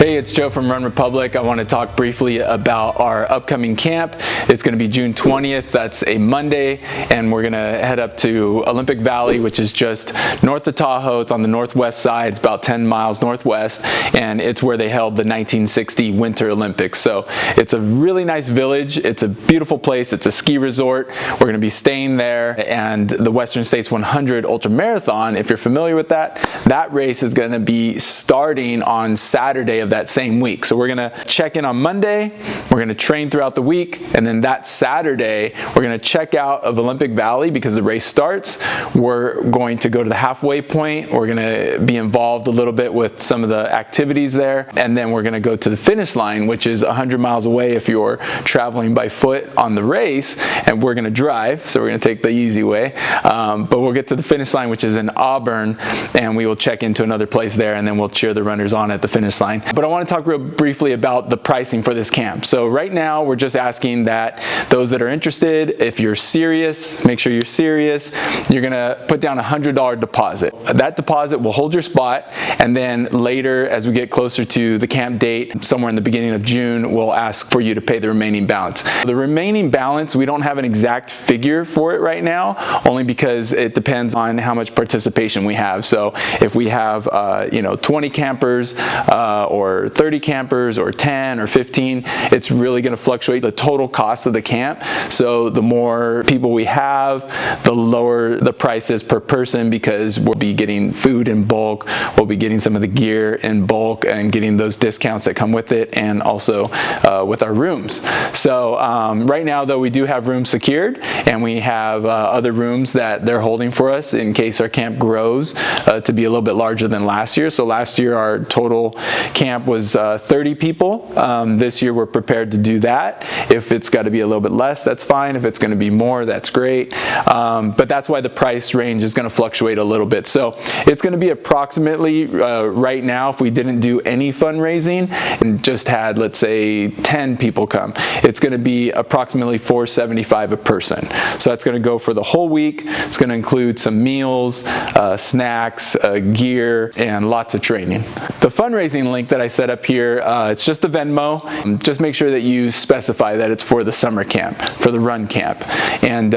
Hey, it's Joe from Run Republic. I want to talk briefly about our upcoming camp. It's going to be June 20th. That's a Monday, and we're going to head up to Olympic Valley, which is just north of Tahoe. It's on the northwest side. It's about 10 miles northwest, and it's where they held the 1960 Winter Olympics. So it's a really nice village. It's a beautiful place. It's a ski resort. We're going to be staying there, and the Western States 100 Ultra Marathon, if you're familiar with that, that race is going to be starting on Saturday of that same week. So we're going to check in on Monday, we're going to train throughout the week, and then that Saturday we're going to check out of Olympic Valley because the race starts. We're going to go to the halfway point. We're going to be involved a little bit with some of the activities there, and then we're going to go to the finish line, which is 100 miles away if you're traveling by foot on the race, and we're going to drive, so we're going to take the easy way, but we'll get to the finish line, which is in Auburn, and we will check into another place there, and then we'll cheer the runners on at the finish line. But I want to talk real briefly about the pricing for this camp. So right now we're just asking that those that are interested, if you're serious, make sure you're serious, you're going to put down a $100 deposit. That deposit will hold your spot, and then later as we get closer to the camp date, somewhere in the beginning of June, we'll ask for you to pay the remaining balance. The remaining balance, we don't have an exact figure for it right now, only because it depends on how much participation we have. So if we have 20 campers or 30 campers or 10 or 15, it's really going to fluctuate the total cost of the camp. So the more people we have, the lower the price is per person, because we'll be getting food in bulk, we'll be getting some of the gear in bulk and getting those discounts that come with it, and also with our rooms. So right now though, we do have rooms secured, and we have other rooms that they're holding for us in case our camp grows to be a little bit larger than last year. So last year our total camp was 30 people. This year we're prepared to do that. If it's got to be a little bit less, that's fine. If it's going to be more, that's great. But that's why the price range is going to fluctuate a little bit. So it's going to be approximately right now, if we didn't do any fundraising and just had, let's say, 10 people come, it's going to be approximately $475 a person. So that's going to go for the whole week. It's going to include some meals, snacks, gear, and lots of training. The fundraising link that I set up here, it's just a Venmo. Just make sure that you specify that it's for the summer camp, for the run camp. And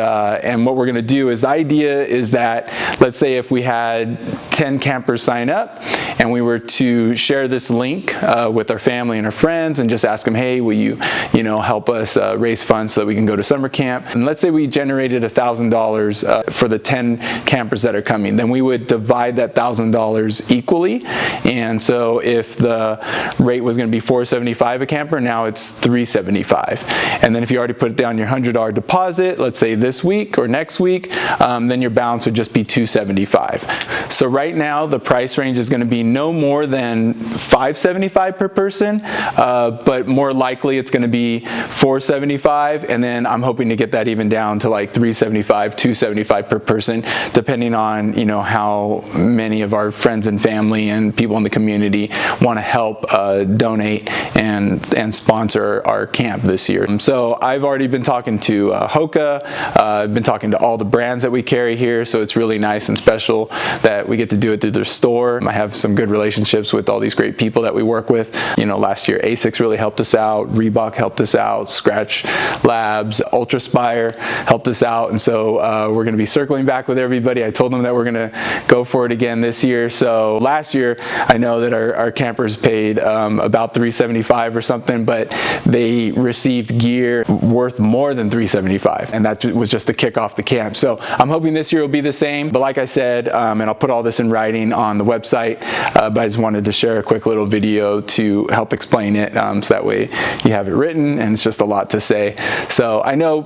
what we're going to do is, the idea is that, let's say if we had 10 campers sign up and we were to share this link with our family and our friends and just ask them, hey, will you help us raise funds so that we can go to summer camp? And let's say we generated $1,000 for the 10 campers that are coming, then we would divide that $1,000 equally. And so if the rate was going to be $475 a camper, now it's $375. And then if you already put down your $100 deposit, let's say this week or next week, then your balance would just be $275. So right now the price range is going to be no more than $575 per person, but more likely it's going to be $475, and then I'm hoping to get that even down to like $375, $275 per person, depending on how many of our friends and family and people in the community want to help donate and sponsor our camp this year. So I've already been talking to Hoka. I've been talking to all the brands that we carry here, so it's really nice and special that we get to do it through their store. I have some good relationships with all these great people that we work with. Last year ASICS really helped us out, Reebok helped us out, Scratch Labs, Ultraspire helped us out, and so we're going to be circling back with everybody. I told them that we're going to go for it again this year. So last year I know that our campers paid about $375 or something, but they received gear worth more than $375, and that was just to kick off the camp. So I'm hoping this year will be the same, but like I said, and I'll put all this in writing on the website, but I just wanted to share a quick little video to help explain it, so that way you have it written, and it's just a lot to say. So I know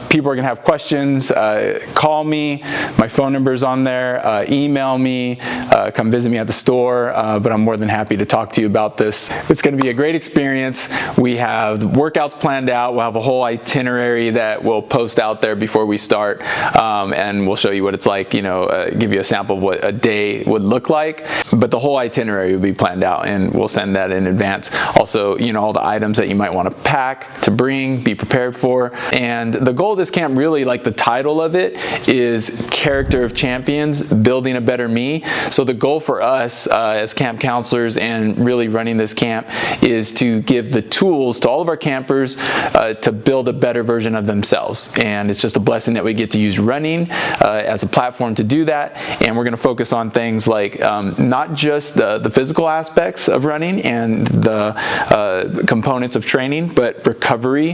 people are gonna have questions. Call me, my phone number is on there, email me, come visit me at the store, but I'm more than happy to talk to you about this. It's going to be a great experience. We have workouts planned out. We'll have a whole itinerary that we'll post out there before we start, and we'll show you what it's like, give you a sample of what a day would look like, but the whole itinerary will be planned out, and we'll send that in advance. Also, all the items that you might want to pack, to bring, be prepared for. And the goal of this camp, really, like the title of it, is Character of Champions, Building a Better Me. So the goal for us as camp counselors, and really really running this camp is to give the tools to all of our campers to build a better version of themselves. And it's just a blessing that we get to use running as a platform to do that. And we're going to focus on things like not just the physical aspects of running and the components of training, but recovery,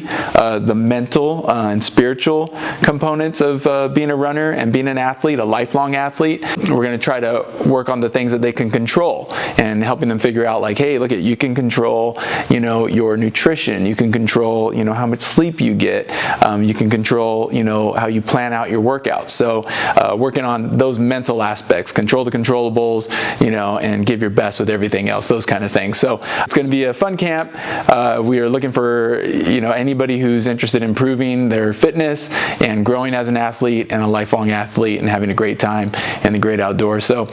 the mental and spiritual components of being a runner and being an athlete, a lifelong athlete. We're going to try to work on the things that they can control and helping them figure out, like, hey, look, you can control, your nutrition, you can control, how much sleep you get, you can control, how you plan out your workouts. So working on those mental aspects, control the controllables, and give your best with everything else, those kind of things. So it's going to be a fun camp. We are looking for, anybody who's interested in improving their fitness and growing as an athlete and a lifelong athlete and having a great time in the great outdoors. So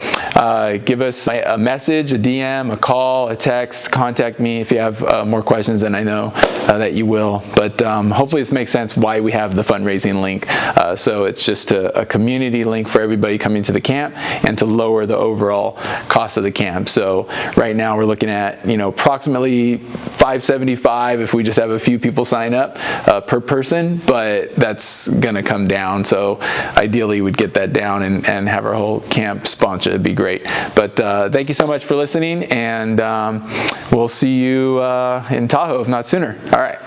give us a message, a DM, a call, a text, contact me if you have more questions, than I know that you will. But hopefully this makes sense why we have the fundraising link. So it's just a community link for everybody coming to the camp and to lower the overall cost of the camp. So right now we're looking at, approximately $575 if we just have a few people sign up per person, but that's gonna come down. So ideally we'd get that down and have our whole camp sponsored. It'd be great. But thank you so much for listening, and we'll see you in Tahoe, if not sooner. All right.